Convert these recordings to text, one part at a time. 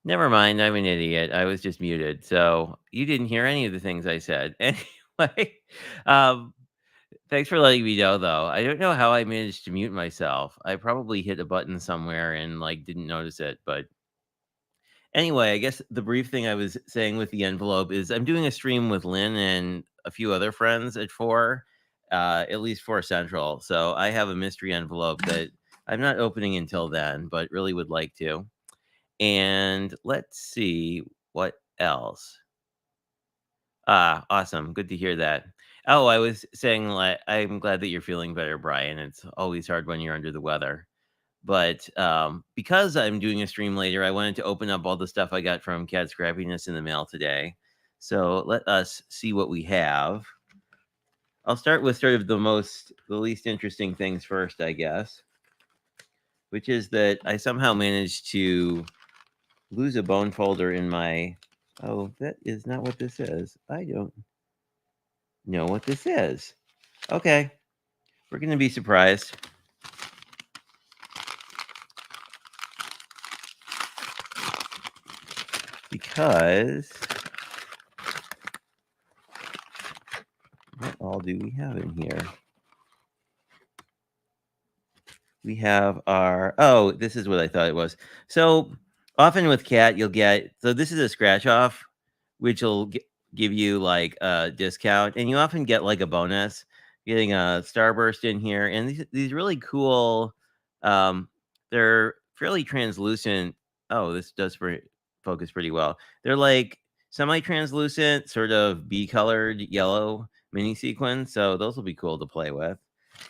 Never mind, I'm an idiot. I was just muted, so you didn't hear any of the things I said. Anyway, um, thanks for letting me know, though. I don't know how I managed to mute myself. I probably hit a button somewhere and, like, didn't notice it, but anyway, I guess the brief thing I was saying with the envelope is I'm doing a stream with Lynn and a few other friends at 4, at least 4 Central, so I have a mystery envelope that I'm not opening until then, but really would like to. And let's see what else. Ah, awesome. Good to hear that. Oh, I was saying, like, I'm glad that you're feeling better, Brian. It's always hard when you're under the weather. But because I'm doing a stream later, I wanted to open up all the stuff I got from Cat Scrappiness in the mail today. So let us see what we have. I'll start with sort of the least interesting things first, I guess, which is that I somehow managed to lose a bone folder in my. Oh, that is not what this is. I don't know what this is. Okay, we're going to be surprised because what all do we have in here? We have our. Oh, this is what I thought it was. So often with Cat, you'll get. So this is a scratch off, which will give you like a discount, and you often get like a bonus getting a Starburst in here, and these really cool, um, they're fairly translucent. Oh, this does focus pretty well. They're like semi-translucent, sort of bee-colored yellow mini sequins, so those will be cool to play with.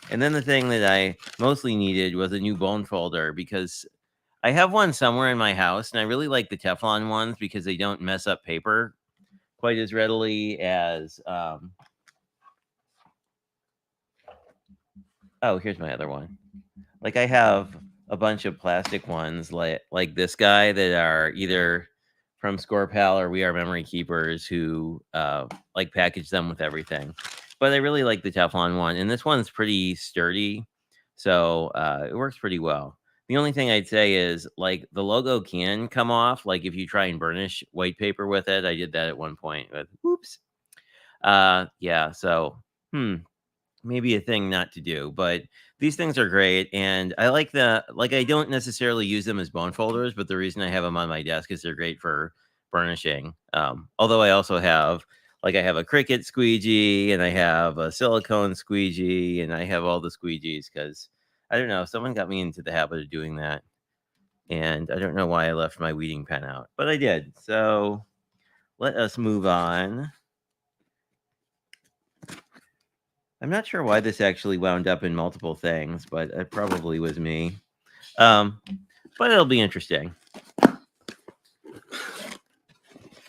And then the thing that I mostly needed was a new bone folder because I have one somewhere in my house, and I really like the Teflon ones because they don't mess up paper quite as readily as oh, here's my other one. Like I have a bunch of plastic ones like this guy that are either from ScorePal or We Are Memory Keepers who like package them with everything. But I really like the Teflon one, and this one's pretty sturdy, so it works pretty well. The only thing I'd say is like the logo can come off, like if you try and burnish white paper with it. I did that at one point, but whoops. Yeah, so maybe a thing not to do, but these things are great, and I like I don't necessarily use them as bone folders, but the reason I have them on my desk is they're great for burnishing. Although I also have I have a Cricut squeegee, and I have a silicone squeegee, and I have all the squeegees because I don't know, someone got me into the habit of doing that, and I don't know why I left my weeding pen out, but I did. So let us move on. I'm not sure why this actually wound up in multiple things, but it probably was me. But it'll be interesting.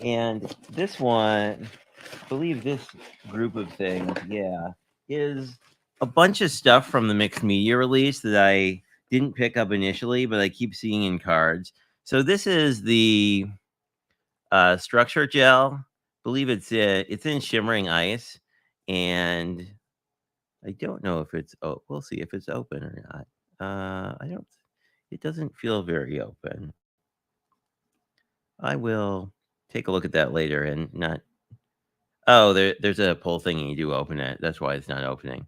And this one, I believe this group of things, yeah, is a bunch of stuff from the mixed media release that I didn't pick up initially, but I keep seeing in cards. So this is the structure gel. I believe it's in shimmering ice, and I don't know if it's oh, we'll see if it's open or not. I don't. It doesn't feel very open. I will take a look at that later and not. Oh, there's a pull thing and you do open it. That's why it's not opening.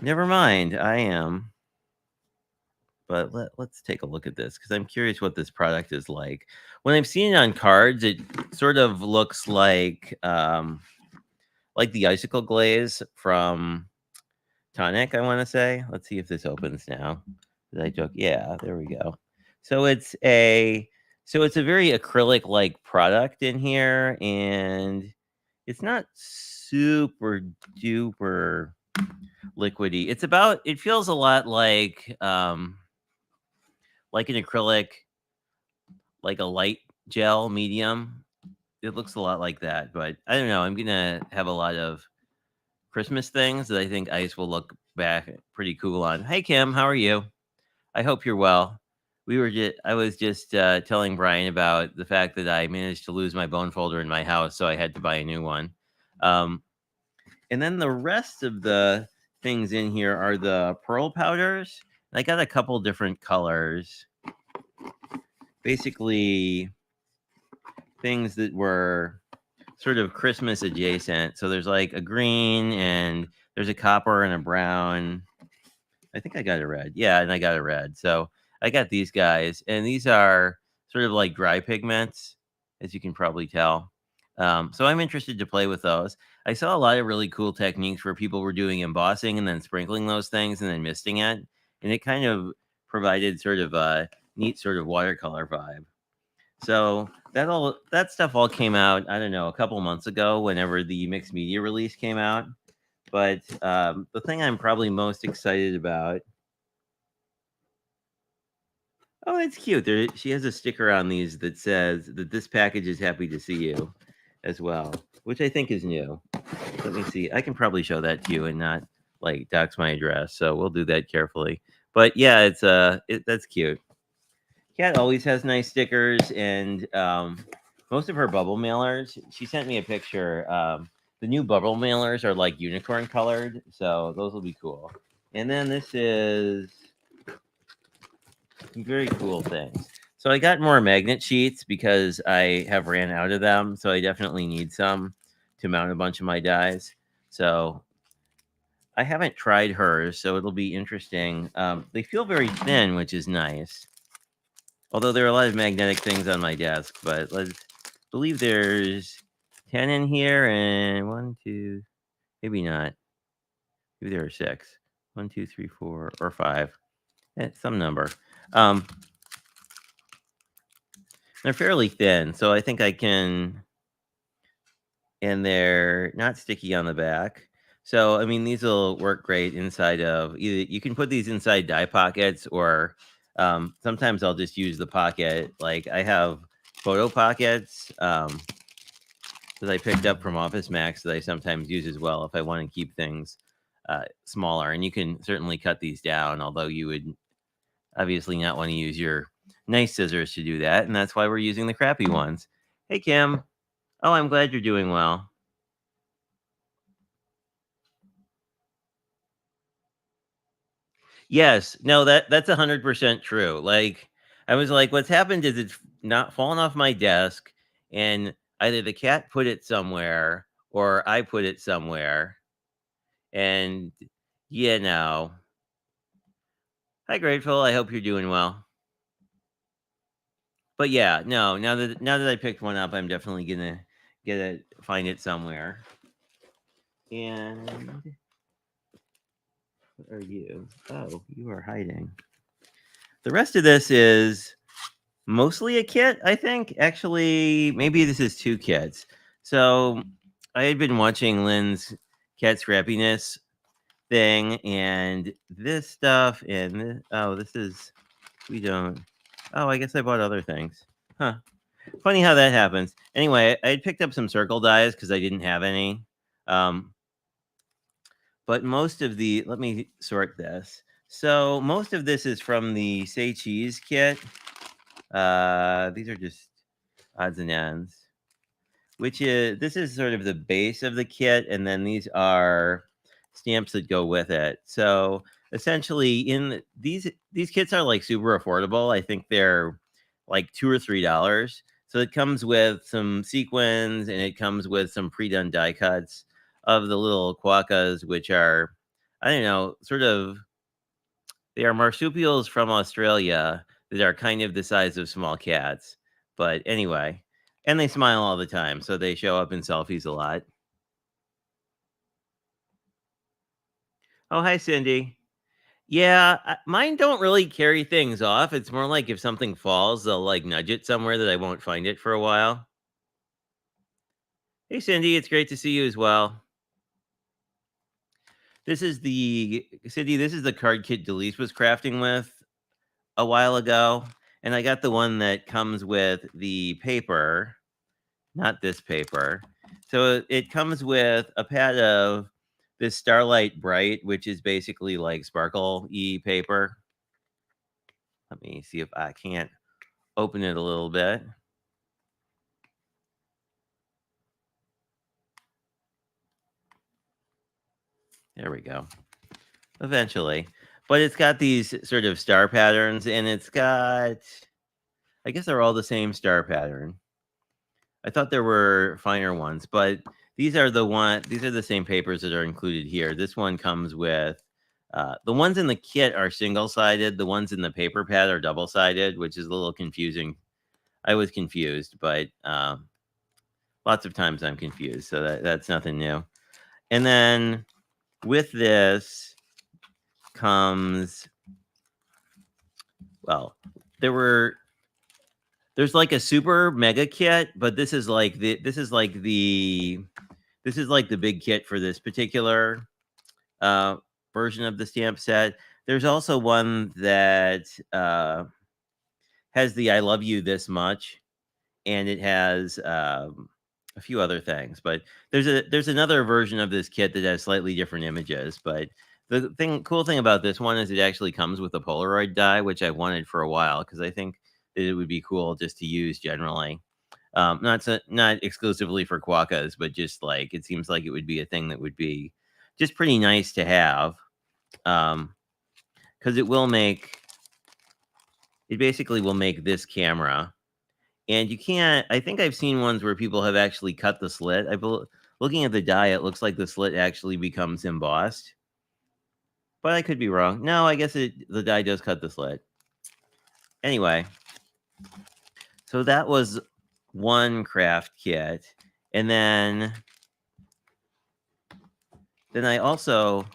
Never mind. I am. But let's take a look at this because I'm curious what this product is like. When I've seen it on cards, it sort of looks like the icicle glaze from Tonic, I want to say. Let's see if this opens now. Did I joke? Yeah, there we go. So it's a very acrylic like product in here, and it's not super duper liquidy. It feels a lot like an acrylic, like a light gel medium. It looks a lot like that, but I don't know. I'm gonna have a lot of Christmas things that I think ice will look back pretty cool on. Hey Kim, how are you? I hope you're well. I was just telling Brian about the fact that I managed to lose my bone folder in my house, so I had to buy a new one. Um, and then the rest of the things in here are the pearl powders. I got a couple different colors. Basically, things that were sort of Christmas adjacent. So there's like a green, and there's a copper and a brown. I think I got a red. Yeah, and I got a red. So I got these guys, and these are sort of like dry pigments, as you can probably tell. So I'm interested to play with those. I saw a lot of really cool techniques where people were doing embossing and then sprinkling those things and then misting it, and it kind of provided sort of a neat sort of watercolor vibe. So that stuff all came out, I don't know, a couple months ago, whenever the mixed media release came out. But the thing I'm probably most excited about. Oh, it's cute. She has a sticker on these that says that this package is happy to see you, as well, which I think is new. Let me see. I can probably show that to you and not like dox my address. So we'll do that carefully. But yeah, that's cute. Kat always has nice stickers, and most of her bubble mailers. She sent me a picture. The new bubble mailers are like unicorn colored, so those will be cool. And then this is some very cool things. So I got more magnet sheets because I have ran out of them. So I definitely need some to mount a bunch of my dies. So I haven't tried hers, so it'll be interesting. They feel very thin, which is nice. Although there are a lot of magnetic things on my desk, but let's believe there's 10 in here, and 1, 2, maybe not. Maybe there are 6. 1, 2, 3, 4, or 5. Some number. They're fairly thin, so I think I can, and they're not sticky on the back. So, I mean, these will work great inside of either you can put these inside die pockets or sometimes I'll just use the pocket. Like I have photo pockets that I picked up from Office Max that I sometimes use as well if I want to keep things smaller. And you can certainly cut these down, although you would obviously not want to use your nice scissors to do that. And that's why we're using the crappy ones. Hey, Kim. Oh, I'm glad you're doing well. Yes. No, that's 100% true. Like, I was like, what's happened is it's not fallen off my desk, and either the cat put it somewhere or I put it somewhere. And yeah, no. Hi, Grateful. I hope you're doing well. But yeah, no, now that I picked one up, I'm definitely gonna find it somewhere. And what are you? Oh, you are hiding. The rest of this is mostly a kit, I think. Actually, maybe this is 2 kits. So I had been watching Lynn's cat scrappiness thing, and this stuff, and this is we don't. Oh, I guess I bought other things. Huh. Funny how that happens. Anyway, I had picked up some circle dies because I didn't have any. Um, but most of the let me sort this. So most of this is from the Say Cheese kit. These are just odds and ends. This is sort of the base of the kit, and then these are stamps that go with it. So essentially, in these kits are like super affordable. I think they're like $2 or $3. So it comes with some sequins, and it comes with some pre-done die cuts of the little quokkas, which are, I don't know, sort of they are marsupials from Australia that are kind of the size of small cats. But anyway, and they smile all the time, so they show up in selfies a lot. Oh, hi, Cindy. Yeah, mine don't really carry things off. It's more like if something falls, they'll like nudge it somewhere that I won't find it for a while. Hey, Cindy, it's great to see you as well. This is the Cindy. This is the card kit Delise was crafting with a while ago, and I got the one that comes with the paper, not this paper. So it comes with a pad of this Starlight Bright, which is basically like sparkle paper. Let me see if I can't open it a little bit. There we go. Eventually. But it's got these sort of star patterns, and it's got, I guess they're all the same star pattern. I thought there were finer ones, but these are the same papers that are included here. This one comes with the ones in the kit are single-sided. The ones in the paper pad are double-sided, which is a little confusing. I was confused, but lots of times I'm confused, so that's nothing new. And then with this comes, well, there's like a super mega kit, but this is like the big kit for this particular version of the stamp set. There's also one that has the "I love you this much," and it has a few other things. But there's another version of this kit that has slightly different images. But the cool thing about this one is it actually comes with a Polaroid die, which I wanted for a while because I think that it would be cool just to use generally. Not exclusively for quokkas, but just like it seems like it would be a thing that would be just pretty nice to have. Because it basically will make this camera, and you can't. I think I've seen ones where people have actually cut the slit. Looking at the die, it looks like the slit actually becomes embossed, but I could be wrong. No, I guess the die does cut the slit. Anyway, so that was one craft kit, and then I also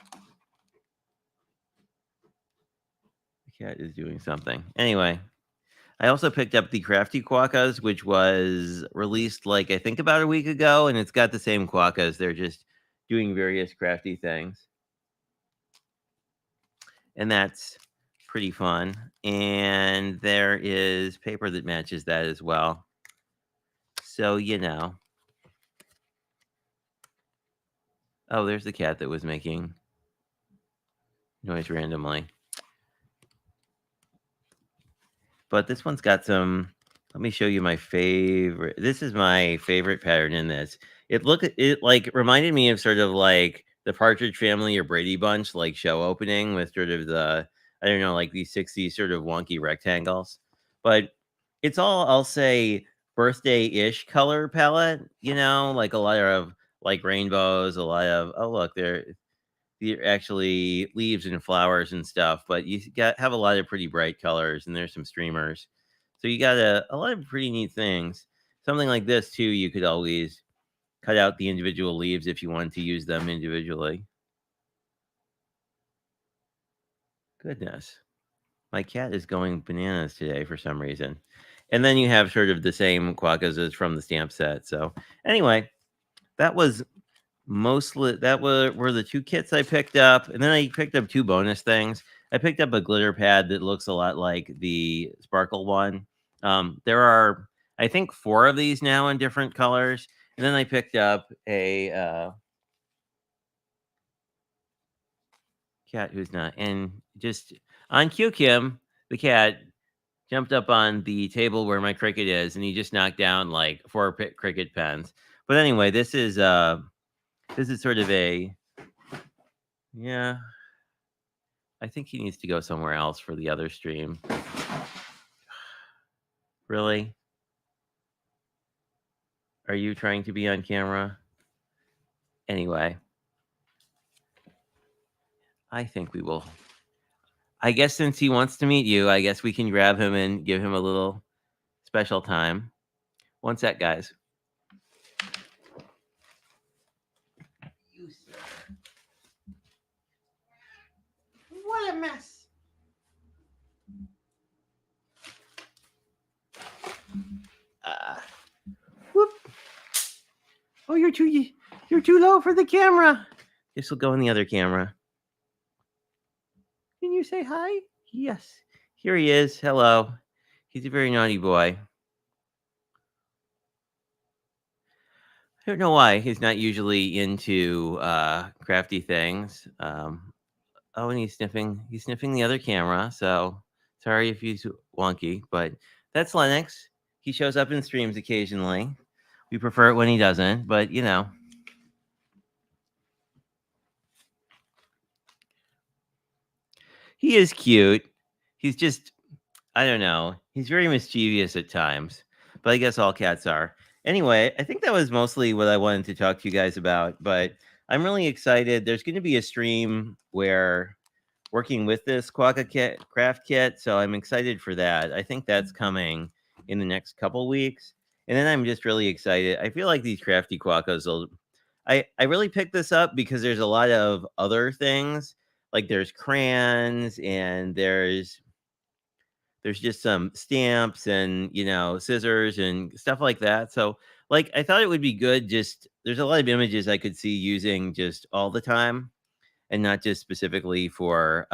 Cat is doing something. Anyway, I also picked up the Crafty Quokkas, which was released, like, I think about a week ago, and it's got the same Quokkas. They're just doing various crafty things. And that's pretty fun. And there is paper that matches that as well. So, Oh, there's the cat that was making noise randomly. But this one's got some. Let me show you my favorite. This is my favorite pattern in this. It like reminded me of sort of like the Partridge Family or Brady Bunch like show opening with sort of the, I don't know, like these 60s sort of wonky rectangles. But it's all, I'll say, birthday-ish color palette, like a lot of like rainbows, a lot of, oh look, they're actually leaves and flowers and stuff, but have a lot of pretty bright colors, and there's some streamers. So you got a lot of pretty neat things. Something like this too, you could always cut out the individual leaves if you wanted to use them individually. Goodness. My cat is going bananas today for some reason. And then you have sort of the same quokkas as from the stamp set. So anyway, that was were the 2 kits I picked up, and then I picked up 2 bonus things. I picked up a glitter pad that looks a lot like the sparkle one. There are, I think, 4 of these now in different colors, and then I picked up a, cat who's not and just on cue, Kim, the cat jumped up on the table where my Cricut is, and he just knocked down, like, 4 Cricut pens. But anyway, this is sort of a, yeah, I think he needs to go somewhere else for the other stream. Really? Are you trying to be on camera? Anyway, I think we will. I guess since he wants to meet you, I guess we can grab him and give him a little special time. One sec, guys. You, sir. What a mess. Whoop. Oh, you're too low for the camera. This will go in the other camera. Can you say hi? Yes. Here he is. Hello. He's a very naughty boy. I don't know why he's not usually into crafty things. Oh, and he's sniffing the other camera, so sorry if he's wonky, but that's Lennox. He shows up in streams occasionally. We prefer it when he doesn't, but he is cute. He's just, I don't know. He's very mischievous at times, but I guess all cats are. Anyway, I think that was mostly what I wanted to talk to you guys about, but I'm really excited. There's going to be a stream where working with this Quokka kit, craft kit, so I'm excited for that. I think that's coming in the next couple weeks, and then I'm just really excited. I feel like these crafty Quokkas will. I really picked this up because there's a lot of other things, like there's crayons and there's just some stamps and scissors and stuff like that. So like I thought it would be good. Just there's a lot of images I could see using just all the time and not just specifically for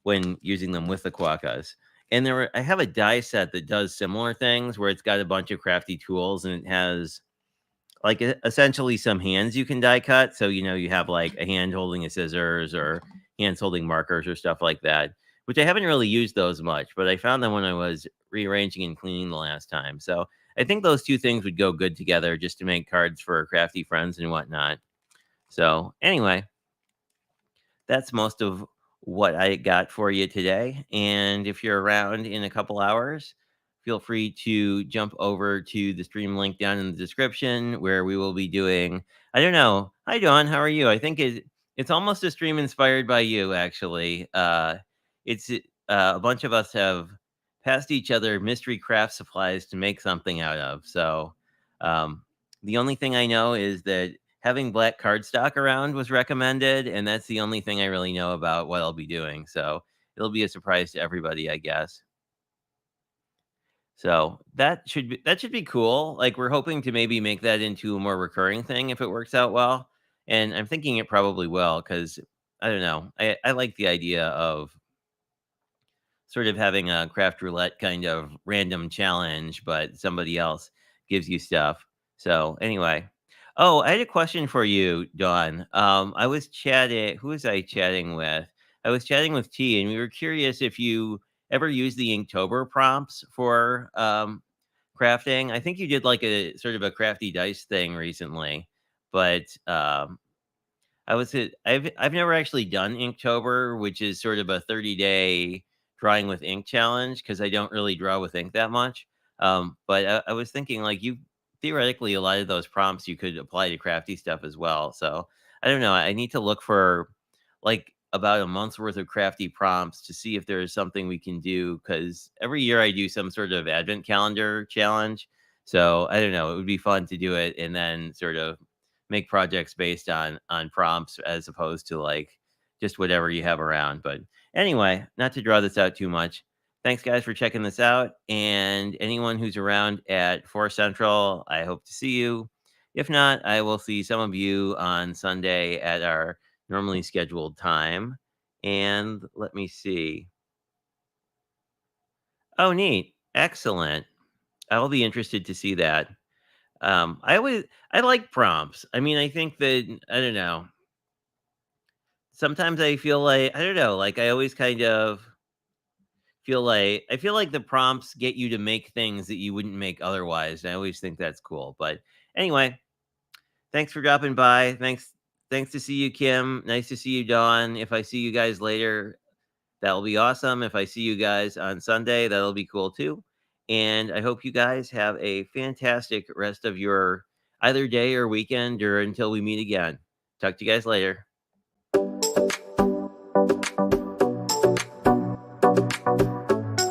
when using them with the Quokkas. And I have a die set that does similar things where it's got a bunch of crafty tools and it has like essentially some hands you can die cut. So you have like a hand holding a scissors or hands holding markers or stuff like that, which I haven't really used those much, but I found them when I was rearranging and cleaning the last time. So I think those 2 things would go good together just to make cards for crafty friends and whatnot. So anyway, that's most of what I got for you today. And if you're around in a couple hours, feel free to jump over to the stream link down in the description where we will be doing, I don't know. Hi, Dawn. How are you? I think it's almost a stream inspired by you, actually. It's a bunch of us have passed each other mystery craft supplies to make something out of. So um, the only thing I know is that having black cardstock around was recommended, and that's the only thing I really know about what I'll be doing. So it'll be a surprise to everybody, I guess. So that should be cool. Like we're hoping to maybe make that into a more recurring thing if it works out well. And I'm thinking it probably will because I don't know. I like the idea of sort of having a craft roulette kind of random challenge, but somebody else gives you stuff. So anyway. Oh, I had a question for you, Dawn. I was chatting who was I chatting with? I was chatting with T and we were curious if you ever use the Inktober prompts for crafting. I think you did like a sort of a crafty dice thing recently, but I've never actually done Inktober, which is sort of a 30-day drawing with ink challenge because I don't really draw with ink that much. But I was thinking like you theoretically a lot of those prompts you could apply to crafty stuff as well. So I don't know. I need to look for like about a month's worth of crafty prompts to see if there is something we can do because every year I do some sort of advent calendar challenge. So I don't know. It would be fun to do it and then sort of make projects based on prompts as opposed to like just whatever you have around. But anyway, not to draw this out too much. Thanks guys for checking this out. And anyone who's around at 4 Central, I hope to see you. If not, I will see some of you on Sunday at our normally scheduled time. And let me see. Oh, neat. Excellent. I will be interested to see that. I like prompts. I mean, I think that I don't know. Sometimes I feel like I don't know, like I always kind of I feel like the prompts get you to make things that you wouldn't make otherwise. And I always think that's cool. But anyway, thanks for dropping by. Thanks to see you, Kim. Nice to see you, Dawn. If I see you guys later, that'll be awesome. If I see you guys on Sunday, that'll be cool too. And I hope you guys have a fantastic rest of your either day or weekend or until we meet again. Talk to you guys later.